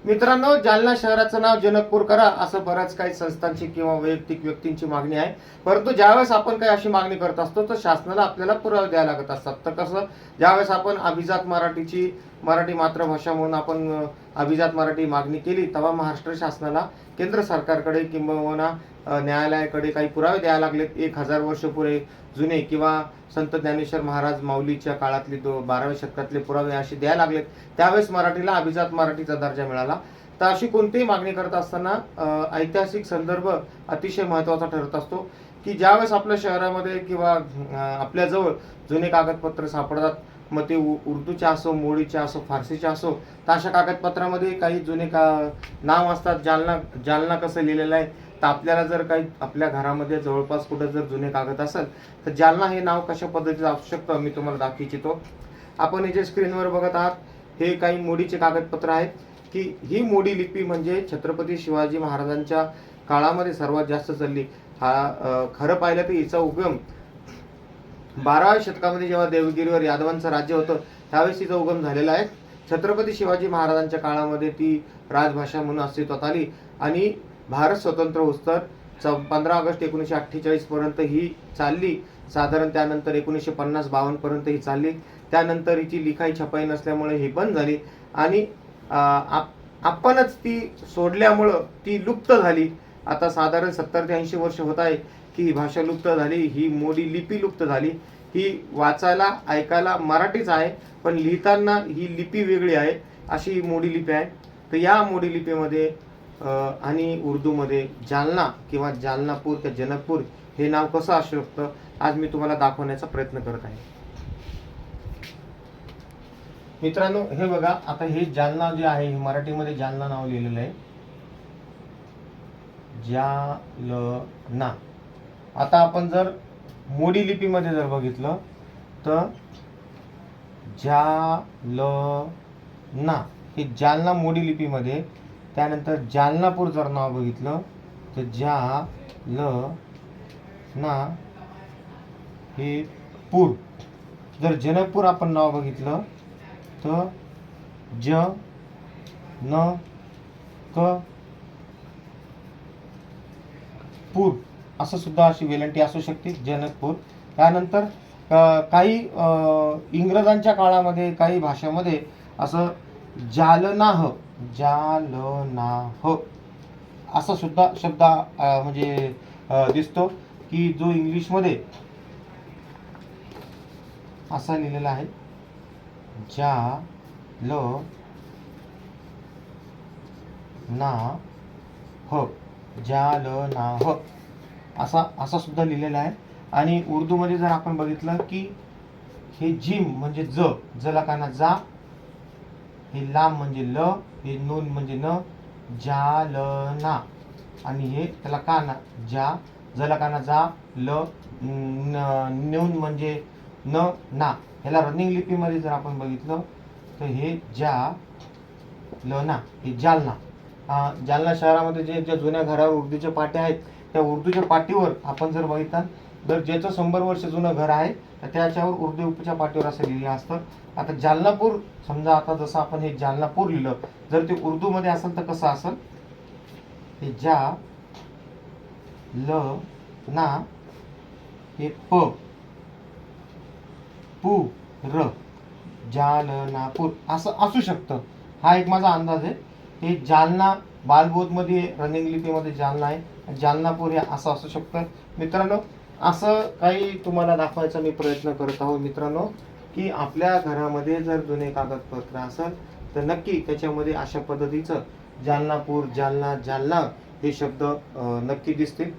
मित्रांनो, जालना शहराचं नाव जनकपूर करा असं बऱ्याच काही संस्थांची किंवा वैयक्तिक व्यक्तींची मागणी आहे. परंतु ज्यावेळेस आपण काही अशी मागणी करत असतो तर शासनाला आपल्याला पुरावे द्यावे लागत असतात. तर कसं, ज्यावेळेस आपण अभिजात मराठी मातृभाषा म्हणून आपण अभिजात मराठी मागणी केली, तेव्हा महाराष्ट्र शासनाला केंद्र सरकारकडे किंबहुना न्यायालयाकडे काही पुरावे द्यावे लागलेत. 1000 वर्ष पुरे जुने किंवा संत ज्ञानेश्वर महाराज माऊलीच्या काळातले 12व्या शतकातले पुरावे असे द्यायला लागलेत. त्यावेळेस मराठीला अभिजात मराठीचा दर्जा मिळाला. तर अशी कोणतीही मागणी करत असताना ऐतिहासिक संदर्भ अतिशय महत्त्वाचा ठरत असतो, की ज्यावेळेस आपल्या शहरामध्ये किंवा आपल्याजवळ जुने कागदपत्र सापडतात, मग ते उर्दूचे असो, मोडीचे असो, फारसीचे असो, तर अशा कागदपत्रामध्ये काही जुने नाव असतात. जालना कसं लिहिलेलं आहे, तर आपल्याला जर काही आपल्या घरामध्ये जवळपास कुठं जर जुने कागद असेल तर जालना हे नाव कशा पद्धतीचं असू शकतं मी तुम्हाला दाखवू इच्छितो. आपण हे जे स्क्रीनवर बघत आहात हे काही मोडीचे कागदपत्र आहेत, की ही मोडी लिपी म्हणजे छत्रपती शिवाजी महाराजांच्या काळामध्ये सर्वात जास्त चालली. खरं पाहिलं तर हिचा उगम 12व्या शतकामध्ये जेव्हा देवगिरीवर यादवांचं राज्य होतं त्यावेळेस तिचा उगम झालेला आहे. छत्रपती शिवाजी महाराजांच्या काळामध्ये ती राजभाषा म्हणून अस्तित्वात आली आणि भारत स्वतंत्र होस्तर 15 ऑगस्ट 1948 पर्यंत ही चालली. साधारण त्यानंतर 1950-52 पर्यंत ही चालली. त्यानंतर हिची लिखाई छपाई नसल्यामुळे ही बंद झाली आणि आपणच ती सोडल्यामुळं ती लुप्त झाली. आता साधारण 70 ते 80 वर्ष होत आहे की ही भाषा लुप्त झाली, ही मोडी लिपी लुप्त झाली. ही वाचायला ऐकायला मराठीच आहे, पण लिहिताना ही लिपी वेगळी आहे, अशी ही मोडी लिपी आहे. तर या मोडी लिपीमध्ये आणि उर्दूमध्ये जालना किंवा जालनापूर किंवा जनकपूर हे नाव कसं असू शकतं आज मी तुम्हाला दाखवण्याचा प्रयत्न करत आहे. मित्रांनो, हे बघा, आता हे जालना जे आहे हे मराठीमध्ये जालना नाव लिहिलेलं आहे, जालना. आता आपण जर मोडी लिपीमध्ये जर बघितलं तर जालना हे जालना मोडी लिपीमध्ये. त्यानंतर जालनापूर जर नाव बघितलं तर जालना हे पूर. जर जनकपूर आपण नाव बघितलं तर जनकपूर असं सुद्धा अशी वेलंटी असू शकते, जनकपूर. त्यानंतर काही इंग्रजांच्या काळामध्ये काही भाषामध्ये असं जालनाह असा सुद्धा शब्द म्हणजे दिसतो, की जो इंग्लिशमध्ये असा लिहिलेला आहे, जालनाह असा सुद्धा लिहिलेला आहे. आणि उर्दूमध्ये जर आपण बघितलं की हे जिम म्हणजे जला काना जा, हे लाम म्हणजे ल, हे नून म्हणजे न, जालना. आणि हे त्याला काना जला काना जा, ल नून म्हणजे न ना. ह्याला रनिंग लिपीमध्ये जर आपण बघितलं तर हे जालना हे जालना. जालना शहरामध्ये ज्या जुन्या घरावर उर्दूच्या पाट्या आहेत त्या उर्दूच्या पाटीवर आपण जर बघितलं तर ज्याचं 100 वर्ष जुनं घर आहे तर त्याच्यावर उर्दूच्या पाटीवर असं लिहिलं असतं. आता जालनापूर समजा, आता जसं आपण हे जालनापूर लिहिलं, जर ते उर्दूमध्ये असेल तर कसं असेल, हे ना हे पूर जालनापूर असं असू शकतं. हा एक माझा अंदाज आहे. हे जालना बालबोधमध्ये रनिंग लिपीमध्ये जालना आहे, जालनापूर हे असं असू शकतं. मित्रांनो, असं काही तुम्हाला दाखवायचा मी प्रयत्न करत आहोत मित्रांनो, की आपल्या घरामध्ये जर जुने कागदपत्र असेल तर नक्की त्याच्यामध्ये अशा पद्धतीचं जालनापूर, जालना हे शब्द नक्की दिसतील.